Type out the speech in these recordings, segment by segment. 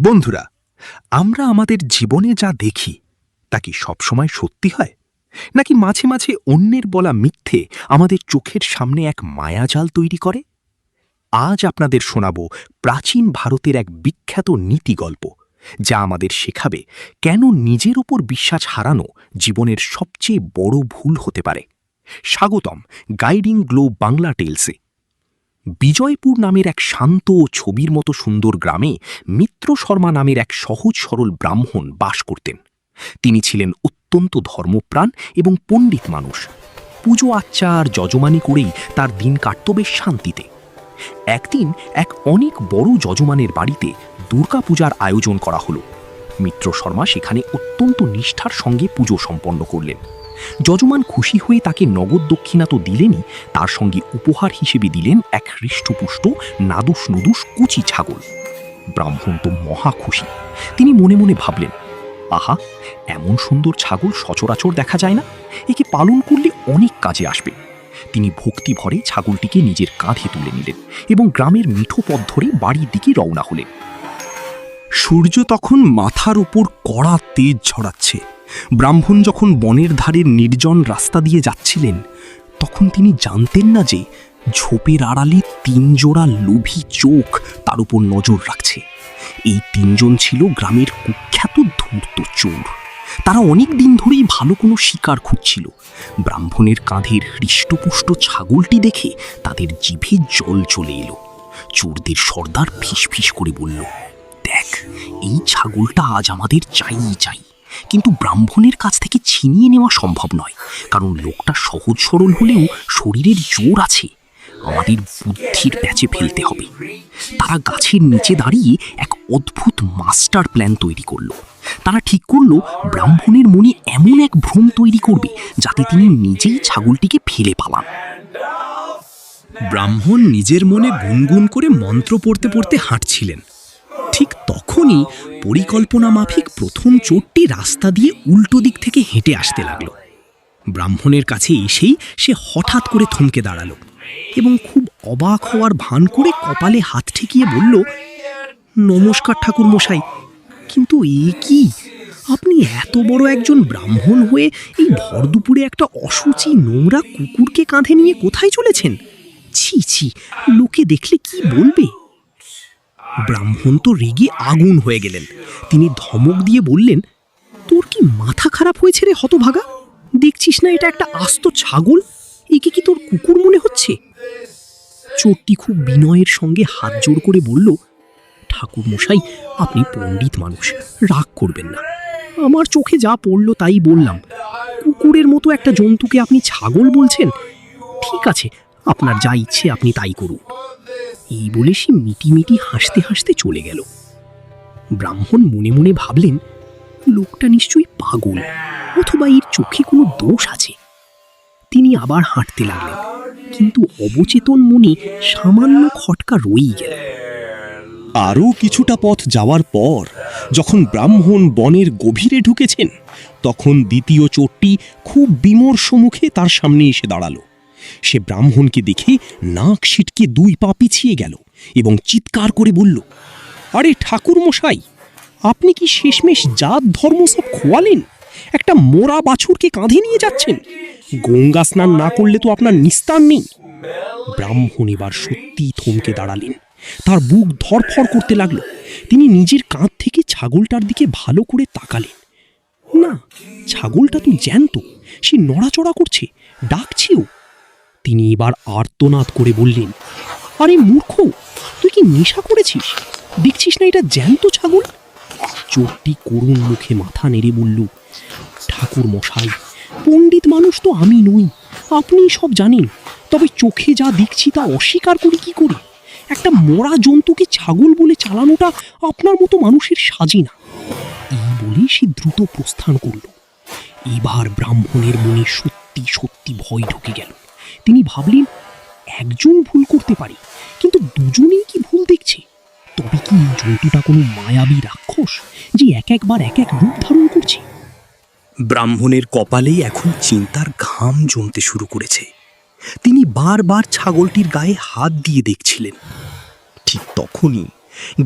বন্ধুরা, আমরা আমাদের জীবনে যা দেখি তা কি সবসময় সত্যি হয়, নাকি মাঝে মাঝে অন্যের বলা মিথ্যে আমাদের চোখের সামনে এক মায়াজাল তৈরি করে? আজ আপনাদের শোনাব প্রাচীন ভারতের এক বিখ্যাত নীতিগল্প, যা আমাদের শেখাবে কেন নিজের ওপর বিশ্বাস হারানো জীবনের সবচেয়ে বড় ভুল হতে পারে। স্বাগতম গাইডিং গ্লো বাংলা টেলসে। বিজয়পুর নামের এক শান্ত ও ছবির মতো সুন্দর গ্রামে মিত্র শর্মা নামের এক সহজ সরল ব্রাহ্মণ বাস করতেন। তিনি ছিলেন অত্যন্ত ধর্মপ্রাণ এবং পণ্ডিত মানুষ। পুজো আচ্চার যজমানি করেই তার দিন কাটত বেশ শান্তিতে। একদিন এক অনেক বড় যজমানের বাড়িতে দুর্গাপূজার আয়োজন করা হলো। মিত্র শর্মা সেখানে অত্যন্ত নিষ্ঠার সঙ্গে পুজো সম্পন্ন করলেন। যজমান খুশি হয়ে তাকে নগদ দক্ষিণা তো দিলেনই, তার সঙ্গে উপহার হিসেবে দিলেন এক হৃষ্টপুষ্ট নাদুস নুদুস কুচি ছাগল। ব্রাহ্মণ তো মহা খুশি। তিনি মনে মনে ভাবলেন, আহা, এমন সুন্দর ছাগল সচরাচর দেখা যায় না, একে পালন করলে অনেক কাজে আসবে। তিনি ভক্তি ভরে ছাগলটিকে নিজের কাঁধে তুলে নিলেন এবং গ্রামের মিঠো পথ ধরে বাড়ির দিকে রওনা হলেন। সূর্য তখন মাথার উপর কড়া তেজ ছড়াচ্ছে। ব্রাহ্মণ যখন বনের ধারের নির্জন রাস্তা দিয়ে যাচ্ছিলেন, তখন তিনি জানতেন না যে ঝোপের আড়ালে 3 জোড়া লোভী চোখ তার উপর নজর রাখছে। এই 3 জন ছিল গ্রামের কুখ্যাত ধূর্ত চোর। তারা অনেক দিন ধরেই ভালো কোনো শিকার খুঁজছিল। ব্রাহ্মণের কাঁধের হৃষ্টপুষ্ট ছাগলটি দেখে তাদের জিভে জল চলে এলো। চোরদের সর্দার ফিসফিস করে বলল, দেখ, এই ছাগলটা আজ আমাদের চাই। কিন্তু ব্রাহ্মণের কাছ থেকে ছিনিয়ে নেওয়া সম্ভব নয়, কারণ লোকটা সহজ সরল হলেও শরীরের জোর আছে। আমাদের বুদ্ধির প্যাচে ফেলতে হবে। তারা গাছের নিচে দাঁড়িয়ে এক অদ্ভুত মাস্টার প্ল্যান তৈরি করলো। তারা ঠিক করলো ব্রাহ্মণের মনে এমন এক ভ্রম তৈরি করবে যাতে তিনি নিজেই ছাগলটিকে ফেলে পালান। ব্রাহ্মণ নিজের মনে গুনগুন করে মন্ত্র পড়তে পড়তে হাঁটছিলেন। ঠিক তখনই পরিকল্পনা মাফিক প্রথম চোরটি রাস্তা দিয়ে উল্টো দিক থেকে হেঁটে আসতে লাগলো। ব্রাহ্মণের কাছে এসেই সে হঠাৎ করে থমকে দাঁড়ালো এবং খুব অবাক হওয়ার ভান করে কপালে হাত ঠেকিয়ে বলল, নমস্কার ঠাকুর মশাই, কিন্তু এ কি, আপনি এত বড় একজন ব্রাহ্মণ হয়ে এই ভর দুপুরে একটা অসুচি নোংরা কুকুরকে কাঁধে নিয়ে কোথায় চলেছেন? ছি ছি, লোকে দেখলে কি বলবে? ব্রাহ্মণ তো রেগে আগুন হয়ে গেলেন। তিনি ধমক দিয়ে বললেন, তোর কি মাথা খারাপ হয়েছে রে হতভাগা? দেখছিস না এটা একটা আস্ত ছাগল? একে কি তোর কুকুর মনে হচ্ছে? চোরটি খুব বিনয়ের সঙ্গে হাত জোড় করে বলল, ঠাকুর মশাই, আপনি পণ্ডিত মানুষ, রাগ করবেন না। আমার চোখে যা পড়ল তাই বললাম। কুকুরের মতো একটা জন্তুকে আপনি ছাগল বলছেন? ঠিক আছে, আপনার যা ইচ্ছে আপনি তাই করুন। এই বলে সে মিটি হাসতে হাসতে চলে গেল। ব্রাহ্মণ মনে মনে ভাবলেন, লোকটা নিশ্চয়ই পাগল, অথবা এর চোখে কোনো দোষ আছে। তিনি আবার হাঁটতে লাগলেন, কিন্তু অবচেতন মনে সামান্য খটকা রয়েই গেল। আরও কিছুটা পথ যাওয়ার পর যখন ব্রাহ্মণ বনের গভীরে ঢুকেছেন, তখন দ্বিতীয় চোরটি খুব বিমর্ষ মুখে তার সামনে এসে দাঁড়ালো। সে ব্রাহ্মণকে দেখে নাক সিটকে 2 পা পিছিয়ে গেল এবং চিৎকার করে বলল, আরে ঠাকুর মশাই, আপনি কি শেষমেশ জাত ধর্ম সব খোয়ালেন? একটা মোরা বাছুরকে কাঁধে নিয়ে যাচ্ছেন। গঙ্গা স্নান না করলে তো আপনার নিস্তার নেই। ব্রাহ্মণ এবার সত্যি থমকে দাঁড়ালেন। তার বুক ধরফর করতে লাগলো। তিনি নিজের কাঁধ থেকে ছাগলটার দিকে ভালো করে তাকালেন। না, ছাগলটা তো জ্যান্ত, সে নড়াচড়া করছে, ডাকছেও। তিনি এবার আর্তনাদ করে বললেন, আরে মূর্খ, তুই কি নেশা করেছিস? দেখছিস না এটা জ্যান্ত ছাগল? চোরটি করুণ মুখে মাথা নেড়ে বলল, ঠাকুর মশাই, পণ্ডিত মানুষ তো আমি নই, আপনি সব জানেন, তবে চোখে যা দেখছি তা অস্বীকার করি কি করে? একটা মরা জন্তুকে ছাগল বলে চালানোটা আপনার মতো মানুষের সাজে না। এই বলে সে দ্রুত প্রস্থান করল। এবার ব্রাহ্মণের মনে সত্যি সত্যি ভয় ঢুকে গেল। তিনি ভাবলেন, একজন ভুল করতে পারে, কিন্তু দুজনেই কি ভুল দেখছে? তবে কি জন্তুটা কোনো মায়াবী রাক্ষস যে একবার এক রূপ ধারণ করছে? ব্রাহ্মণের কপালে এখন চিন্তার ঘাম জমতে শুরু করেছে। তিনি বারবার ছাগলটির গায়ে হাত দিয়ে দেখছিলেন। ঠিক তখনই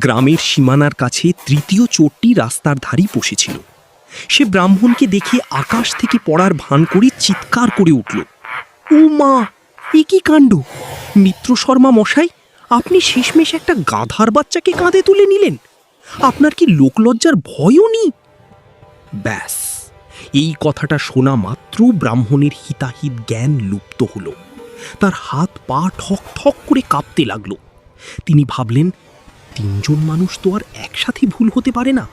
গ্রামের সীমানার কাছে তৃতীয় চোরটি রাস্তার ধারেই বসেছিল। সে ব্রাহ্মণকে দেখে আকাশ থেকে পড়ার ভান করে চিৎকার করে উঠল, ও মা, এ কি কাণ্ড! মিত্র শর্মা মশাই, আপনি শেষমেশ একটা গাধার বাচ্চাকে কাঁধে তুলে নিলেন। আপনার কি লোকলজ্জার ভয়ও নেই? ব্যাস, এই কথাটা শোনা মাত্র ব্রাহ্মণের হিতাহিত জ্ঞান লুপ্ত হলো। তার হাত পা ঠক ঠক করে কাঁপতে লাগলো। তিনি ভাবলেন, তিনজন মানুষ তো আর একসাথে ভুল হতে পারে না।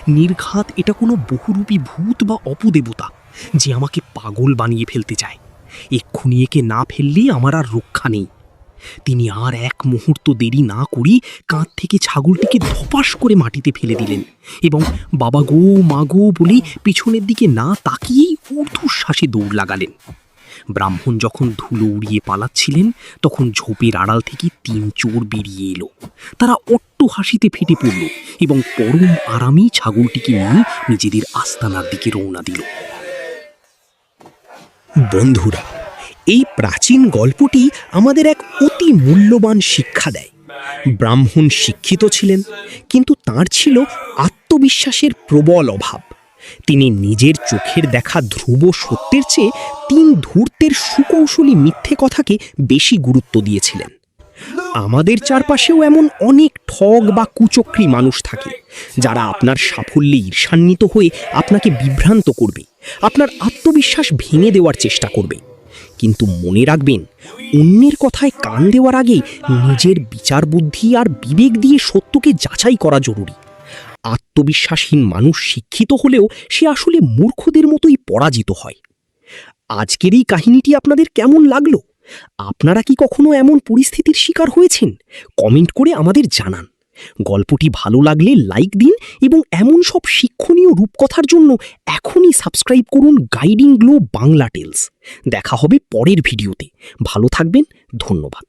নির্ঘাত এটা কোনো বহুরূপী ভূত বা অপদেবতা, যে আমাকে পাগল বানিয়ে ফেলতে চায়। এক্ষুনি একে না ফেললেই আমার আর রক্ষা নেই। তিনি আর এক মুহূর্ত দেরি না করি কাঁধ থেকে ছাগলটিকে ধপাস করে মাটিতে ফেলে দিলেন এবং বাবা গো, মা গো বলে পিছনের দিকে না তাকিয়েই ঊর্ধ্বশ্বাসে দৌড় লাগালেন। ব্রাহ্মণ যখন ধুলো উড়িয়ে পালাচ্ছিলেন, তখন ঝোপের আড়াল থেকে তিন চোর বেরিয়ে এলো। তারা অট্ট হাসিতে ফেটে পড়ল এবং পরম আরামেই ছাগলটিকে নিয়ে নিজেদের আস্তানার দিকে রওনা দিল। বন্ধুরা, এই প্রাচীন গল্পটি আমাদের এক অতি মূল্যবান শিক্ষা দেয়। ব্রাহ্মণ শিক্ষিত ছিলেন, কিন্তু তার ছিল আত্মবিশ্বাসের প্রবল অভাব। তিনি নিজের চোখের দেখা ধ্রুব সত্যের চেয়ে তিন ধূর্তের সুকৌশলী মিথ্যে কথাকে বেশি গুরুত্ব দিয়েছিলেন। আমাদের চারপাশেও এমন অনেক ঠগ বা কুচক্রী মানুষ থাকে, যারা আপনার সাফল্যে ঈর্ষান্বিত হয়ে আপনাকে বিভ্রান্ত করবে, আপনার আত্মবিশ্বাস ভেঙে দেওয়ার চেষ্টা করবে। কিন্তু মনে রাখবেন, অন্যের কথায় কান দেওয়ার আগে নিজের বিচার বুদ্ধি আর বিবেক দিয়ে সত্যকে যাচাই করা জরুরি। আত্মবিশ্বাসহীন মানুষ শিক্ষিত হলেও সে আসলে মূর্খদের মতোই পরাজিত হয়। আজকের এই কাহিনীটি আপনাদের কেমন লাগলো? আপনারা কি কখনো এমন পরিস্থিতির শিকার হয়েছেন? কমেন্ট করে আমাদের জানান। গল্পটি ভালো লাগলে লাইক দিন এবং এমন সব শিক্ষণীয় রূপকথার জন্য এখনই সাবস্ক্রাইব করুন গাইডিং গ্লো বাংলা টেলস। দেখা হবে পরের ভিডিওতে। ভালো থাকবেন। ধন্যবাদ।